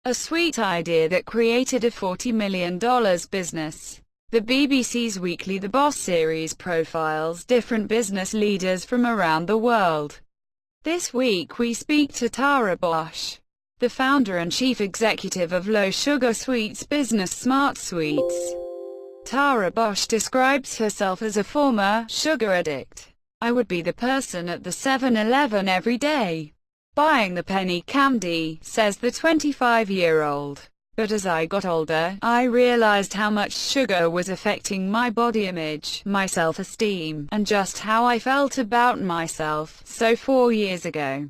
a sweet idea that created a $40 million business. The BBC's weekly The Boss series profiles different business leaders from around the world. This week we speak to Tara Bosch, the founder and chief executive of low-sugar sweets business Smart Sweets. Tara Bosch describes herself as a former sugar addict. "I would be the person at the 7-Eleven every day, buying the penny candy," says the 25-year-old. "But as I got older, I realized how much sugar was affecting my body image, my self-esteem, and just how I felt about myself. So 4 years ago,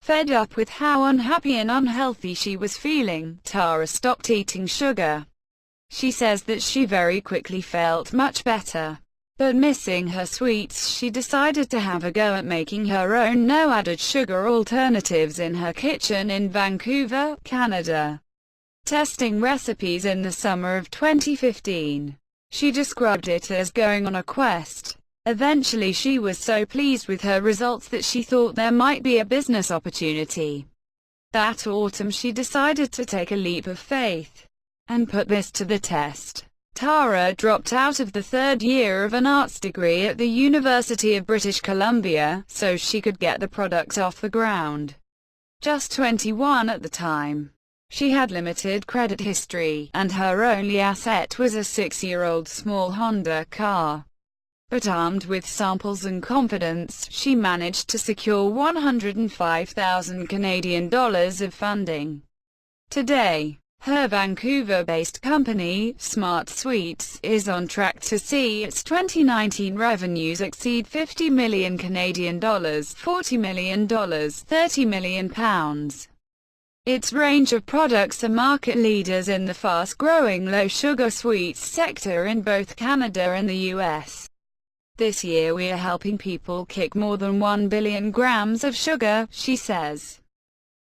fed up with how unhappy and unhealthy she was feeling, Tara stopped eating sugar." She says that she very quickly felt much better. But missing her sweets, she decided to have a go at making her own no-added sugar alternatives in her kitchen in Vancouver, Canada. Testing recipes in the summer of 2015. She described it as going on a quest. Eventually she was so pleased with her results that she thought there might be a business opportunity. That autumn she decided to take a leap of faith and put this to the test. Tara dropped out of the third year of an arts degree at the University of British Columbia, so she could get the product off the ground. Just 21 at the time, she had limited credit history, and her only asset was a 6-year-old small Honda car. But armed with samples and confidence, she managed to secure 105,000 Canadian dollars of funding. Today, her Vancouver-based company, Smart Sweets, is on track to see its 2019 revenues exceed 50 million Canadian dollars, $40 million, £30 million. Its range of products are market leaders in the fast-growing low-sugar sweets sector in both Canada and the US. "This year we are helping people kick more than 1 billion grams of sugar," she says.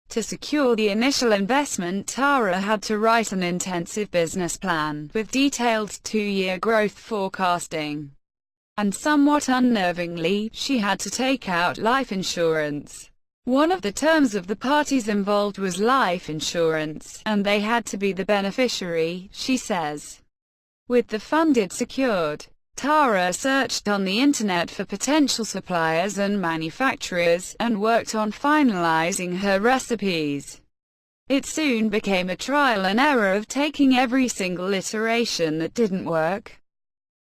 To secure the initial investment, Tara had to write an intensive business plan, with detailed 2-year growth forecasting. And somewhat unnervingly, she had to take out life insurance. One of the terms of the parties involved was life insurance, and they had to be the beneficiary, she says. With the funded secured, Tara searched on the internet for potential suppliers and manufacturers, and worked on finalizing her recipes. It soon became a trial and error of taking every single iteration that didn't work,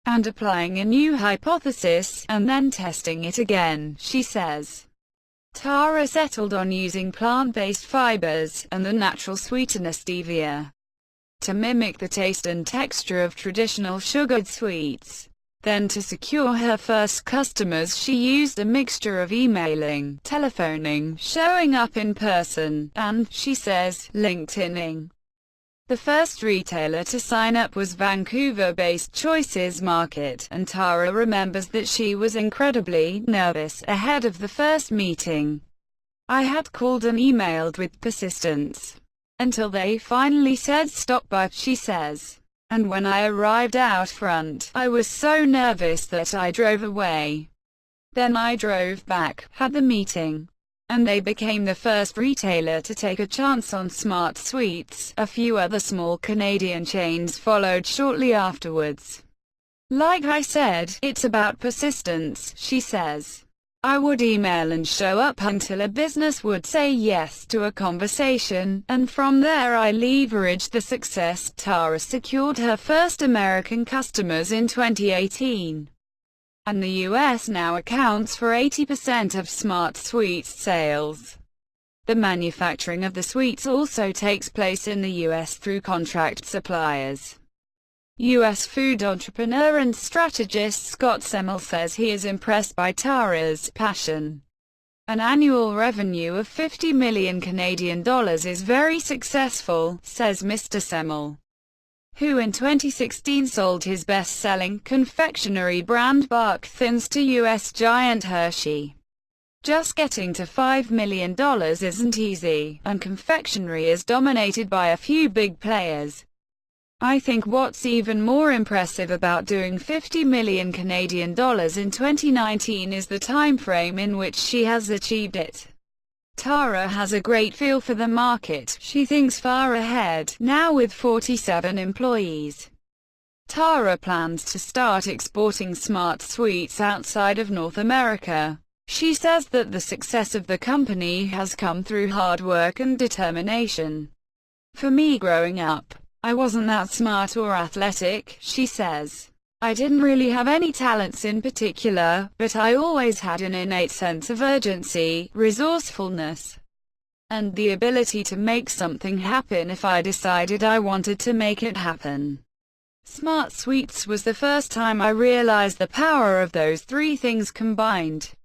and applying a new hypothesis, and then testing it again, she says. Tara settled on using plant-based fibers, and the natural sweetener stevia, to mimic the taste and texture of traditional sugared sweets. Then to secure her first customers she used a mixture of emailing, telephoning, showing up in person, and, she says, LinkedIning. The first retailer to sign up was Vancouver-based Choices Market, and Tara remembers that she was incredibly nervous ahead of the first meeting. "I had called and emailed with persistence until they finally said stop by," she says. "And when I arrived out front, I was so nervous that I drove away. Then I drove back, had the meeting, and they became the first retailer to take a chance on Smart Sweets. A few other small Canadian chains followed shortly afterwards. Like I said, it's about persistence," she says. "I would email and show up until a business would say yes to a conversation, and from there I leveraged the success." Tara secured her first American customers in 2018, and the US now accounts for 80% of Smart Sweets sales. The manufacturing of the sweets also takes place in the US through contract suppliers. U.S. food entrepreneur and strategist Scott Semmel says he is impressed by Tara's passion. "An annual revenue of 50 million Canadian dollars is very successful," says Mr. Semmel, who in 2016 sold his best-selling confectionery brand Bark Thins to U.S. giant Hershey. "Just getting to $5 million isn't easy, and confectionery is dominated by a few big players. I think what's even more impressive about doing 50 million Canadian dollars in 2019 is the time frame in which she has achieved it. Tara has a great feel for the market. She thinks far ahead, now with 47 employees. Tara plans to start exporting smart suites outside of North America. She says that the success of the company has come through hard work and determination. For me growing up, I wasn't that smart or athletic, she says. I didn't really have any talents in particular, but I always had an innate sense of urgency, resourcefulness, and the ability to make something happen if I decided I wanted to make it happen. Smart Suites was the first time I realized the power of those three things combined.